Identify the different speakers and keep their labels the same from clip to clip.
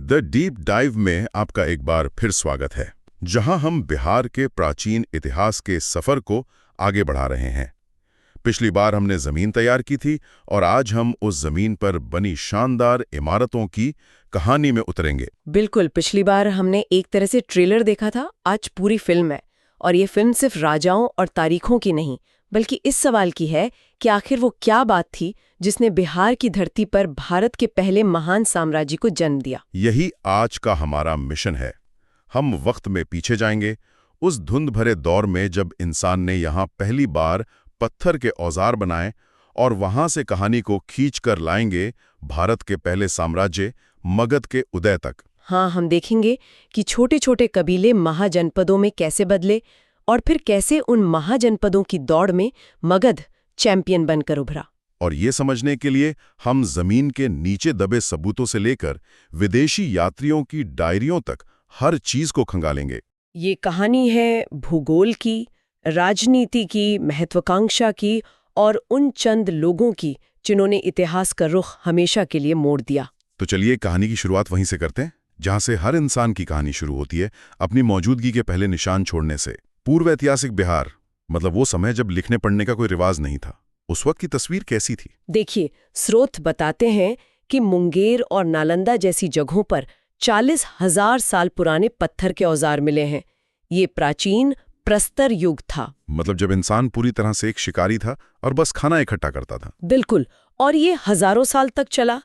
Speaker 1: The deep dive में आपका एक बार फिर स्वागत है, जहां हम बिहार के प्राचीन इतिहास के सफर को आगे बढ़ा रहे हैं। पिछली बार हमने जमीन तैयार की थी और आज हम उस जमीन पर बनी शानदार इमारतों की कहानी में उतरेंगे।
Speaker 2: बिल्कुल, पिछली बार हमने एक तरह से ट्रेलर देखा था, आज पूरी फिल्म है। और ये फिल्म सिर्फ राजाओं और तारीखों की नहीं, बल्कि इस सवाल की है कि आखिर वो क्या बात थी जिसने बिहार की धरती पर भारत के पहले महान साम्राज्य को जन्म दिया।
Speaker 1: यही आज का हमारा मिशन है। हम वक्त में पीछे जाएंगे, उस धुंध भरे दौर में जब इंसान ने यहाँ पहली बार पत्थर के औजार बनाए, और वहां से कहानी को खींच कर लाएंगे भारत के पहले साम्राज्य मगध के उदय तक।
Speaker 2: हाँ, हम देखेंगे कि छोटे छोटे कबीले महाजनपदों में कैसे बदले और फिर कैसे उन महाजनपदों की दौड़ में मगध चैंपियन बनकर उभरा।
Speaker 1: और ये समझने के लिए हम जमीन के नीचे दबे सबूतों से लेकर विदेशी यात्रियों की डायरियों तक हर चीज को खंगालेंगे।
Speaker 2: ये कहानी है भूगोल की, राजनीति की, महत्वाकांक्षा की और उन चंद लोगों की जिन्होंने इतिहास का रुख हमेशा के लिए मोड़ दिया।
Speaker 1: तो चलिए कहानी की शुरुआत वहीं से करते हैं, जहां से हर इंसान की कहानी शुरू होती है, अपनी मौजूदगी के पहले निशान छोड़ने से। पूर्व ऐतिहासिक बिहार, मतलब वो समय जब लिखने पढ़ने का कोई रिवाज नहीं था। उस वक्त की तस्वीर कैसी थी?
Speaker 2: देखिए, स्रोत बताते हैं कि मुंगेर और नालंदा जैसी जगहों पर 40,000 साल पुराने पत्थर के औजार मिले हैं। ये प्राचीन प्रस्तर युग था।
Speaker 1: मतलब जब इंसान पूरी तरह से एक शिकारी था और बस खाना इकट्ठा करता था।
Speaker 2: बिल्कुल, और ये हजारों साल तक चला।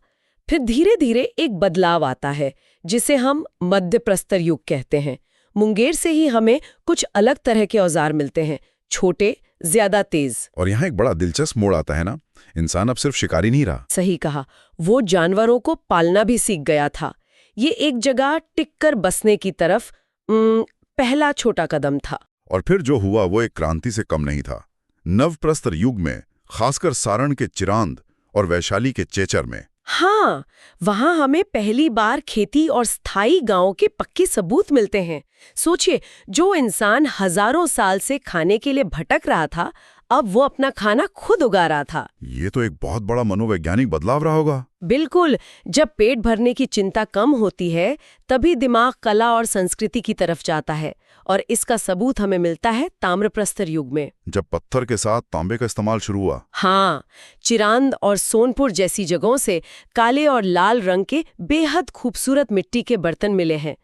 Speaker 2: फिर धीरे धीरे एक बदलाव आता है जिसे हम मध्य प्रस्तर युग कहते हैं। मुंगेर से ही हमें कुछ अलग तरह के औजार मिलते हैं, छोटे, ज्यादा तेज।
Speaker 1: और यहाँ एक बड़ा दिलचस्प मोड़ आता है ना, इंसान अब सिर्फ शिकारी नहीं रहा।
Speaker 2: सही कहा, वो जानवरों को पालना भी सीख गया था। ये एक जगह टिककर बसने की तरफ पहला छोटा कदम था।
Speaker 1: और फिर जो हुआ वो एक क्रांति से कम नहीं था। नवप्रस्तर युग में, खासकर सारण के चिरांद और वैशाली के चेचर में।
Speaker 2: हाँ, वहां हमें पहली बार खेती और स्थायी गांवों के पक्के सबूत मिलते हैं। सोचिए, जो इंसान हजारों साल से खाने के लिए भटक रहा था, अब वो अपना खाना खुद उगा रहा था।
Speaker 1: ये तो एक बहुत बड़ा मनोवैज्ञानिक बदलाव रहा होगा।
Speaker 2: बिल्कुल, जब पेट भरने की चिंता कम होती है, तभी दिमाग कला और संस्कृति की तरफ जाता है। और इसका सबूत हमें मिलता है ताम्रप्रस्तर युग में,
Speaker 1: जब पत्थर के साथ तांबे का इस्तेमाल शुरू हुआ।
Speaker 2: हाँ, चिरांद और सोनपुर जैसी जगहों से काले और लाल रंग के बेहद खूबसूरत मिट्टी के बर्तन मिले हैं।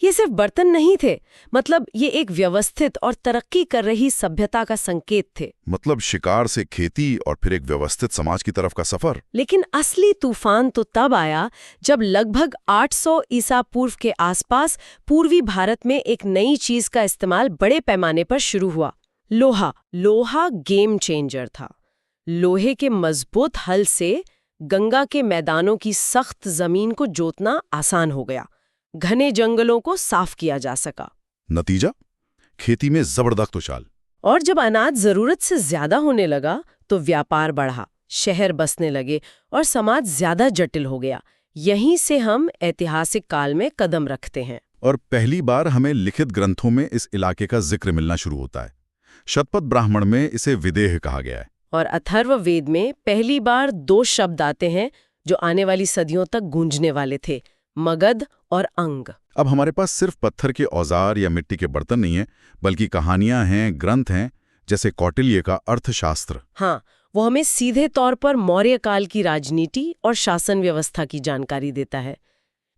Speaker 2: ये सिर्फ बर्तन नहीं थे, मतलब ये एक व्यवस्थित और तरक्की कर रही सभ्यता का संकेत थे।
Speaker 1: मतलब शिकार से खेती और फिर एक व्यवस्थित समाज की तरफ का सफर।
Speaker 2: लेकिन असली तूफान तो तब आया जब लगभग 800 ईसा पूर्व के आसपास पूर्वी भारत में एक नई चीज का इस्तेमाल बड़े पैमाने पर शुरू हुआ। लोहा गेम चेंजर था। लोहे के मजबूत हल से गंगा के मैदानों की सख्त जमीन को जोतना आसान हो गया। घने जंगलों को साफ किया जा सका।
Speaker 1: नतीजा, खेती में जबरदस्त उछाल।
Speaker 2: और जब अनाज जरूरत से ज्यादा होने लगा तो व्यापार बढ़ा, शहर बसने लगे और समाज ज्यादा जटिल हो गया। यहीं से हम ऐतिहासिक काल में कदम रखते हैं।
Speaker 1: और पहली बार हमें लिखित ग्रंथों में इस इलाके का जिक्र मिलना शुरू होता है। शतपथ ब्राह्मण में इसे विदेह कहा गया है।
Speaker 2: और अथर्ववेद में पहली बार 2 शब्द आते हैं जो आने वाली सदियों तक गूंजने वाले थे, मगध और अंग।
Speaker 1: अब हमारे पास सिर्फ पत्थर के औजार या मिट्टी के बर्तन नहीं हैं, बल्कि कहानियां हैं, ग्रंथ हैं, जैसे कौटिल्य का अर्थशास्त्र।
Speaker 2: हाँ, वो हमें सीधे तौर पर मौर्य काल की राजनीति और शासन व्यवस्था की जानकारी देता है।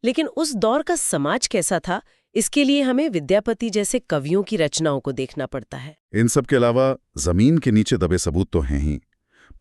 Speaker 2: लेकिन उस दौर का समाज कैसा था, इसके लिए हमें विद्यापति जैसे कवियों की रचनाओं को देखना पड़ता है।
Speaker 1: इन सब के अलावा जमीन के नीचे दबे सबूत तो हैं ही।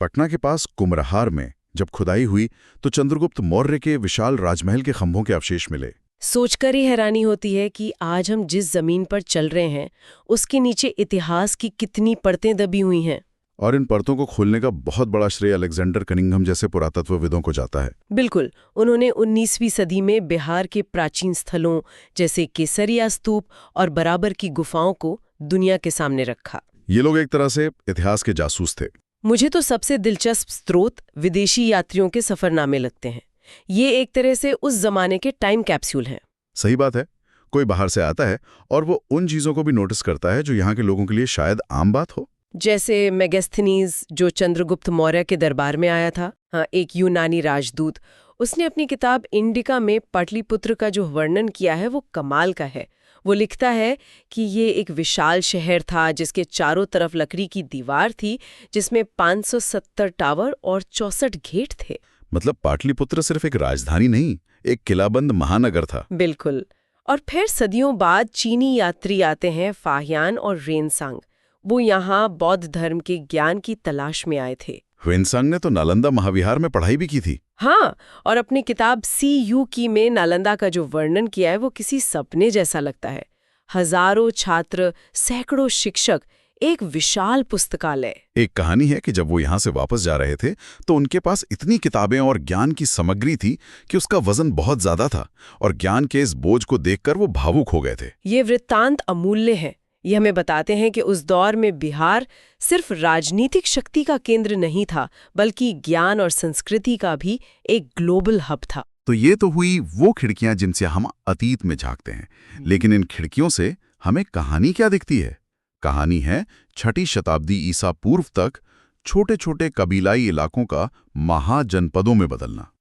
Speaker 1: पटना के पास कुम्हरार में जब खुदाई हुई तो चंद्रगुप्त मौर्य के विशाल राजमहल के खंभों के अवशेष मिले।
Speaker 2: सोचकर ही हैरानी होती है कि आज हम जिस जमीन पर चल रहे हैं, उसके नीचे इतिहास की कितनी परतें दबी हुई हैं।
Speaker 1: और इन परतों को खोलने का बहुत बड़ा श्रेय अलेक्जेंडर कनिंघम जैसे पुरातत्वविदों को जाता है।
Speaker 2: बिल्कुल, उन्होंने 19वीं सदी में बिहार के प्राचीन स्थलों जैसे केसरिया स्तूप और बराबर की गुफाओं को दुनिया के सामने रखा।
Speaker 1: ये लोग एक तरह से इतिहास के जासूस थे।
Speaker 2: मुझे तो सबसे दिलचस्प स्रोत विदेशी यात्रियों के सफरनामे लगते हैं। ये एक तरह से उस जमाने के टाइम कैप्सूल हैं।
Speaker 1: सही बात है, कोई बाहर से आता है और वो उन चीजों को भी नोटिस करता है जो यहाँ के लोगों के लिए शायद आम बात हो।
Speaker 2: जैसे मेगास्थनीज, जो चंद्रगुप्त मौर्य के दरबार में आया था, हाँ, एक यूनानी राजदूत। उसने अपनी किताब इंडिका में पाटलिपुत्र का जो वर्णन किया है वो कमाल का है। वो लिखता है कि ये एक विशाल शहर था जिसके चारों तरफ लकड़ी की दीवार थी, जिसमें 570 टावर और 64 गेट थे।
Speaker 3: मतलब पाटलिपुत्र सिर्फ एक राजधानी नहीं, एक किलाबंद महानगर था।
Speaker 2: बिल्कुल। और फिर सदियों बाद चीनी यात्री आते हैं, फाहियान और रेनसांग। वो यहाँ बौद्ध धर्म के ज्ञान की तलाश में आए थे।
Speaker 3: ह्वेनसांग ने तो नालंदा महाविहार में पढ़ाई भी की थी।
Speaker 2: हाँ, और अपनी किताब सी यू की में नालंदा का जो वर्णन किया है वो किसी सपने जैसा लगता है। हजारों छात्र, सैकड़ों शिक्षक, एक विशाल पुस्तकालय।
Speaker 3: एक कहानी है कि जब वो यहाँ से वापस जा रहे थे तो उनके पास इतनी किताबें और ज्ञान की सामग्री थी कि उसका वजन बहुत ज्यादा था, और ज्ञान के इस बोझ को देखकर वो भावुक हो गए थे।
Speaker 2: ये वृत्तांत अमूल्य है। ये हमें बताते हैं कि उस दौर में बिहार सिर्फ राजनीतिक शक्ति का केंद्र नहीं था, बल्कि ज्ञान और संस्कृति का भी एक ग्लोबल हब था।
Speaker 3: तो ये तो हुई वो खिड़कियां जिनसे हम अतीत में झांकते हैं, लेकिन इन खिड़कियों से हमें कहानी क्या दिखती है? कहानी है 6ठी शताब्दी ईसा पूर्व तक छोटे छोटे कबीलाई इलाकों का महाजनपदों में बदलना।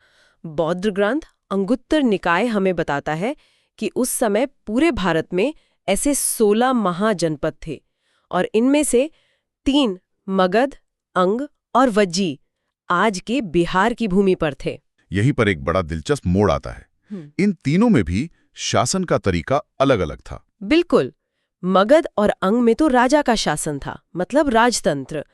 Speaker 2: बौद्ध ग्रंथ अंगुत्तर निकाय हमें बताता है कि उस समय पूरे भारत में ऐसे 16 महाजनपद थे, और इनमें से 3 मगध, अंग और वज्जी आज के बिहार की भूमि पर थे।
Speaker 3: यहीं पर एक बड़ा दिलचस्प मोड़ आता है। इन तीनों में भी शासन का तरीका अलग-अलग था।
Speaker 2: बिल्कुल। मगध और अंग में तो राजा का शासन था, मतलब राजतंत्र,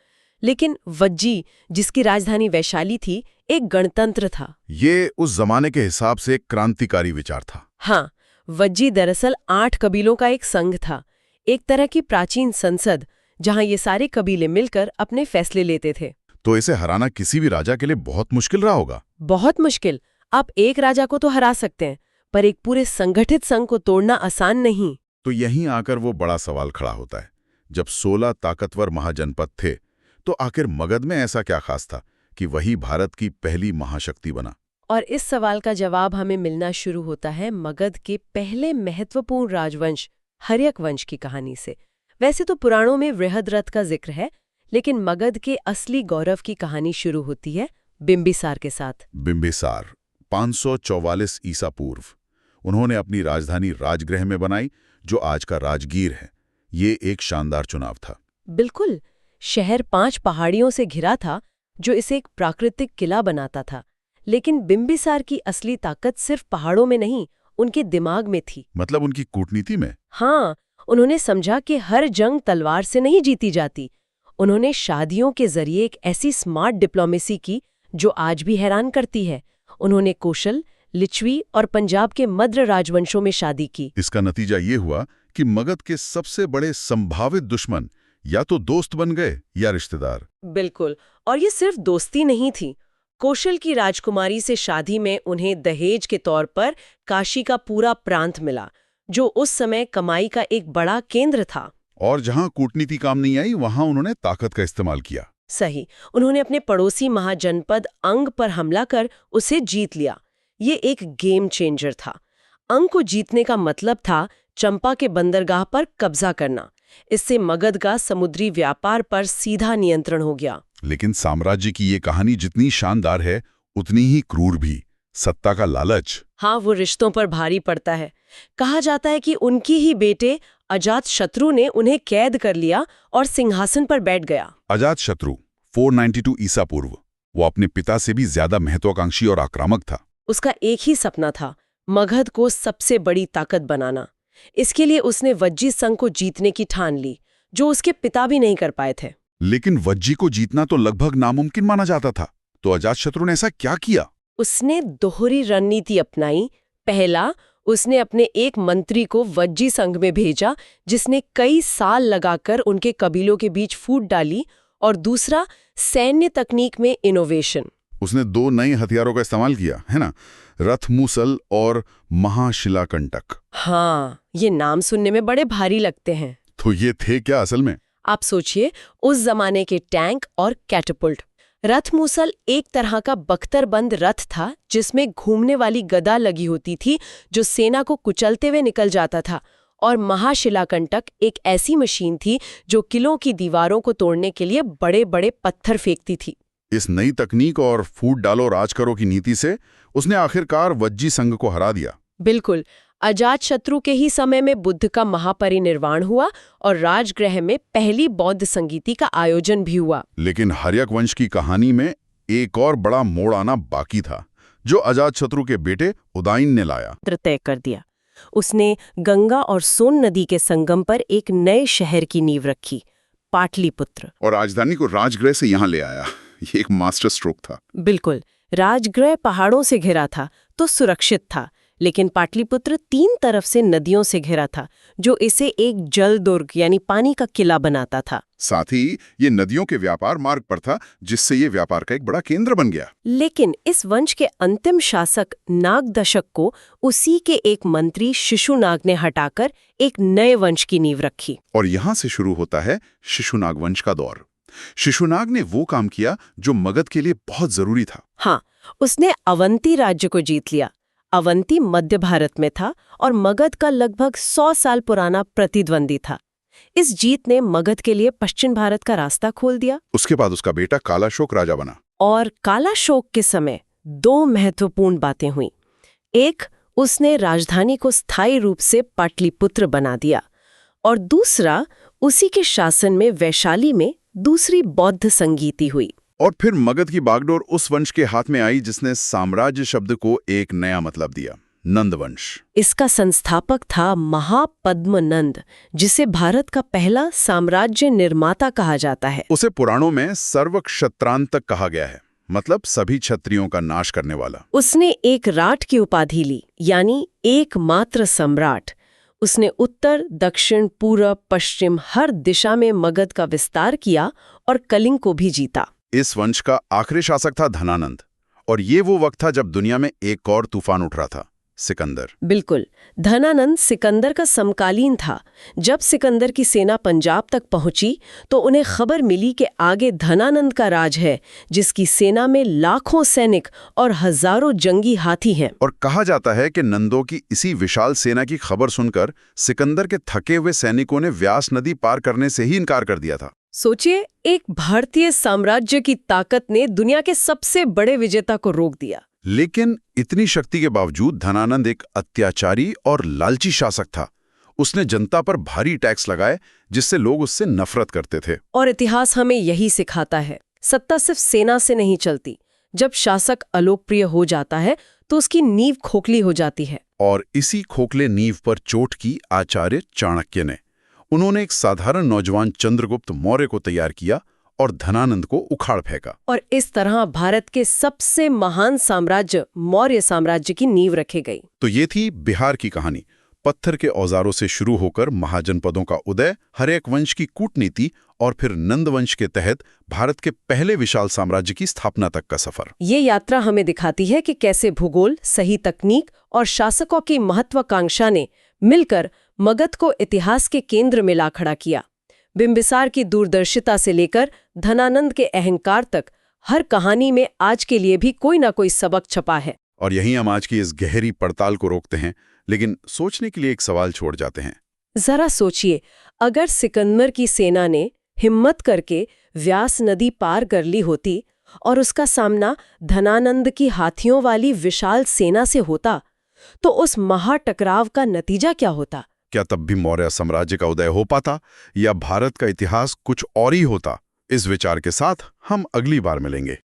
Speaker 2: लेकिन वज्जी, जिसकी राजधानी वैशाली थी, एक गणतंत्र था।
Speaker 3: ये उस जमाने के हिसाब से एक क्रांतिकारी विचार था।
Speaker 2: हाँ, वज्जी दरअसल 8 कबीलों का एक संघ था, एक तरह की प्राचीन संसद, जहां ये सारे कबीले मिलकर अपने फैसले लेते थे।
Speaker 3: तो इसे हराना किसी भी राजा के लिए बहुत मुश्किल रहा होगा।
Speaker 2: बहुत मुश्किल। आप एक राजा को तो हरा सकते हैं, पर एक पूरे संगठित संघ को तोड़ना आसान नहीं।
Speaker 3: तो यहीं आकर वो बड़ा सवाल खड़ा होता है। जब 16 ताकतवर महाजनपद थे, तो आखिर मगध में ऐसा क्या खास था कि वही भारत की पहली महाशक्ति बना?
Speaker 2: और इस सवाल का जवाब हमें मिलना शुरू होता है मगध के पहले महत्वपूर्ण राजवंश हर्यक वंश की कहानी से। वैसे तो पुराणों में बृहद्रथ का जिक्र है, लेकिन मगध के असली गौरव की कहानी शुरू होती है बिंबिसार के साथ।
Speaker 3: बिंबिसार 544 ईसा पूर्व। उन्होंने अपनी राजधानी राजगृह में बनाई, जो आज का राजगीर है। ये एक शानदार चुनाव था।
Speaker 2: बिल्कुल। शहर 5 पहाड़ियों से घिरा था, जो इसे एक प्राकृतिक किला बनाता था। लेकिन बिंबिसार की असली ताकत सिर्फ पहाड़ों में नहीं, उनके दिमाग में थी।
Speaker 3: मतलब उनकी कूटनीति में?
Speaker 2: हाँ, उन्होंने समझा कि हर जंग तलवार से नहीं जीती जाती। उन्होंने शादियों के जरिए एक ऐसी स्मार्ट डिप्लोमेसी की जो आज भी हैरान करती है। उन्होंने कौशल, लिच्छवी और पंजाब के मद्र राजवंशों में शादी की।
Speaker 3: इसका नतीजा ये हुआ कि मगध के सबसे बड़े संभावित दुश्मन या तो दोस्त बन गए या रिश्तेदार।
Speaker 2: बिल्कुल। और ये सिर्फ दोस्ती नहीं थी। कौशल की राजकुमारी से शादी में उन्हें दहेज के तौर पर काशी का पूरा प्रांत मिला, जो उस समय कमाई का एक बड़ा केंद्र था।
Speaker 3: और जहां कूटनीति काम नहीं आई, वहां उन्होंने ताकत का इस्तेमाल किया।
Speaker 2: सही। उन्होंने अपने पड़ोसी महाजनपद अंग पर हमला कर उसे जीत लिया। ये एक गेम चेंजर था। अंग को जीतने का मतलब था चंपा के बंदरगाह पर कब्जा करना। इससे मगध का समुद्री व्यापार पर सीधा नियंत्रण हो गया।
Speaker 3: लेकिन साम्राज्य की ये कहानी जितनी शानदार है, उतनी ही क्रूर भी। सत्ता का लालच।
Speaker 2: हाँ, वो रिश्तों पर भारी पड़ता है। कहा जाता है कि उनकी ही बेटे अजातशत्रु ने उन्हें कैद कर लिया और सिंहासन पर बैठ गया।
Speaker 3: अजातशत्रु 492 ईसा पूर्व। वो अपने पिता से भी ज्यादा महत्वाकांक्षी और आक्रामक था।
Speaker 2: उसका एक ही सपना था, मगध को सबसे बड़ी ताकत बनाना। इसके लिए उसने वज्जी संघ को जीतने की ठान ली, जो उसके पिता भी नहीं कर पाए थे।
Speaker 3: लेकिन वज्जी को जीतना तो लगभग नामुमकिन माना जाता था। तो अजातशत्रु ने ऐसा क्या किया?
Speaker 2: उसने दोहरी रणनीति अपनाई। पहला, उसने अपने एक मंत्री को वज्जी संघ में भेजा, जिसने कई साल लगाकर उनके कबीलों के बीच फूट डाली। और दूसरा, सैन्य तकनीक में इनोवेशन।
Speaker 3: उसने 2 नए हथियारों का इस्तेमाल किया, है ना? रथमूसल और महाशिलाकंटक।
Speaker 2: हाँ, ये नाम सुनने में बड़े भारी लगते हैं।
Speaker 3: तो ये थे क्या असल में?
Speaker 2: आप सोचिए, उस जमाने के टैंक और कैटपुल्ट। रथमूसल एक तरह का बख्तरबंद रथ था, जिसमें घूमने वाली गदा लगी होती थी, जो सेना को कुचलते हुए निकल जाता था। और महाशिलाकंटक एक ऐसी मशीन थी जो किलों की दीवारों को तोड़ने के लिए बड़े बड़े पत्थर फेंकती थी।
Speaker 3: इस नई तकनीक और फूट डालो राज करो की नीति से उसने आखिरकार वज्जी संघ को हरा दिया।
Speaker 2: बिल्कुल। अजातशत्रु के ही समय में बुद्ध का महापरिनिर्वाण हुआ और राजगृह में पहली बौद्ध संगीति का आयोजन भी हुआ।
Speaker 3: लेकिन हर्यक वंश की कहानी में एक और बड़ा मोड़ आना बाकी था, जो अजातशत्रु के बेटे उदाइन ने लाया।
Speaker 2: तय कर दिया। उसने गंगा और सोन नदी के संगम पर एक नए शहर की नींव रखी, पाटलिपुत्र।
Speaker 3: और राजधानी को राजगृह से यहाँ ले आया। ये एक मास्टर स्ट्रोक था।
Speaker 2: बिल्कुल। राजगृह पहाड़ों से घिरा था तो सुरक्षित था, लेकिन पाटलिपुत्र 3 तरफ से नदियों से घिरा था, जो इसे एक जल दुर्ग यानी पानी का किला बनाता था।
Speaker 3: साथ ही ये नदियों के व्यापार मार्ग पर था, जिससे ये व्यापार का एक बड़ा केंद्र बन गया।
Speaker 2: लेकिन इस वंश के अंतिम शासक नागदशक को उसी के एक मंत्री शिशुनाग ने हटाकर एक नए वंश की नींव रखी।
Speaker 3: और यहाँ से शुरू होता है शिशुनाग वंश का दौर। शिशुनाग ने वो काम किया जो मगध के लिए बहुत जरूरी था।
Speaker 2: हाँ, उसने अवंती राज्य को जीत लिया। अवंती मध्य भारत में था और मगध का लगभग 100 साल पुराना प्रतिद्वंदी था। इस जीत ने मगध के लिए पश्चिम भारत का रास्ता खोल दिया।
Speaker 3: उसके बाद उसका बेटा कालाशोक राजा बना।
Speaker 2: और कालाशोक के समय 2 महत्वपूर्ण बातें हुई। एक, उसने राजधानी को स्थायी रूप से पाटलिपुत्र बना दिया, और दूसरा, उसी के शासन में वैशाली में दूसरी बौद्ध संगीति हुई।
Speaker 3: और फिर मगध की बागडोर उस वंश के हाथ में आई जिसने साम्राज्य शब्द को एक नया मतलब दिया, नंद वंश।
Speaker 2: इसका संस्थापक था महापद्मनंद, जिसे भारत का पहला साम्राज्य निर्माता कहा जाता है।
Speaker 3: उसे पुराणों में सर्वक्षत्रांतक कहा गया है, मतलब सभी क्षत्रियों का नाश करने वाला।
Speaker 2: उसने एक राट की उपाधि ली, यानी एकमात्र सम्राट। उसने उत्तर, दक्षिण, पूर्व, पश्चिम हर दिशा में मगध का विस्तार किया और कलिंग को भी जीता।
Speaker 3: इस वंश का आखिरी शासक था धनानंद, और ये वो वक्त था जब दुनिया में एक और तूफान उठ रहा था, सिकंदर।
Speaker 2: बिल्कुल। धनानंद सिकंदर का समकालीन था। जब सिकंदर की सेना पंजाब तक पहुंची तो उन्हें खबर मिली कि आगे धनानंद का राज है, जिसकी सेना में लाखों सैनिक और हजारों जंगी हाथी हैं।
Speaker 3: और कहा जाता है कि नंदों की इसी विशाल सेना की खबर सुनकर सिकंदर के थके हुए सैनिकों ने व्यास नदी पार करने से ही इनकार कर दिया था।
Speaker 2: सोचिए, एक भारतीय साम्राज्य की ताकत ने दुनिया के सबसे बड़े विजेता को रोक दिया।
Speaker 3: लेकिन इतनी शक्ति के बावजूद धनानंद एक अत्याचारी और लालची शासक था। उसने जनता पर भारी टैक्स लगाए, जिससे लोग उससे नफरत करते थे।
Speaker 2: और इतिहास हमें यही सिखाता है, सत्ता सिर्फ सेना से नहीं चलती। जब शासक अलोकप्रिय हो जाता है तो उसकी नींव खोखली हो जाती है।
Speaker 3: और इसी खोखले नींव पर चोट की आचार्य चाणक्य ने। उन्होंने एक साधारण नौजवान चंद्रगुप्त मौर्य को तैयार किया और धनानंद को उखाड़ फेंका।
Speaker 2: और इस तरह भारत के सबसे महान साम्राज्य मौर्य साम्राज्य की नींव रखी गई।
Speaker 3: तो ये थी बिहार की कहानी। पत्थर के औजारों से शुरू होकर महाजनपदों का उदय, हर्यक वंश की कूटनीति और फिर नंद वंश के तहत भारत के पहले विशाल साम्राज्य की स्थापना तक का सफर।
Speaker 2: ये यात्रा हमें दिखाती है कि कैसे भूगोल, सही तकनीक और शासकों की महत्वाकांक्षा ने मिलकर मगध को इतिहास के केंद्र में ला खड़ा किया। बिंबिसार की दूरदर्शिता से लेकर धनानंद के अहंकार तक हर कहानी में आज के लिए भी कोई ना कोई सबक छपा है।
Speaker 3: और यहीं हम आज की इस गहरी पड़ताल को रोकते हैं, लेकिन सोचने के लिए एक सवाल छोड़ जाते हैं।
Speaker 2: जरा सोचिए, अगर सिकंदर की सेना ने हिम्मत करके व्यास नदी पार कर ली होती और उसका सामना धनानंद की हाथियों वाली विशाल सेना से होता, तो उस महाटकराव का नतीजा क्या होता?
Speaker 3: क्या तब भी मौर्य साम्राज्य का उदय हो पाता, या भारत का इतिहास कुछ और ही होता? इस विचार के साथ हम अगली बार मिलेंगे।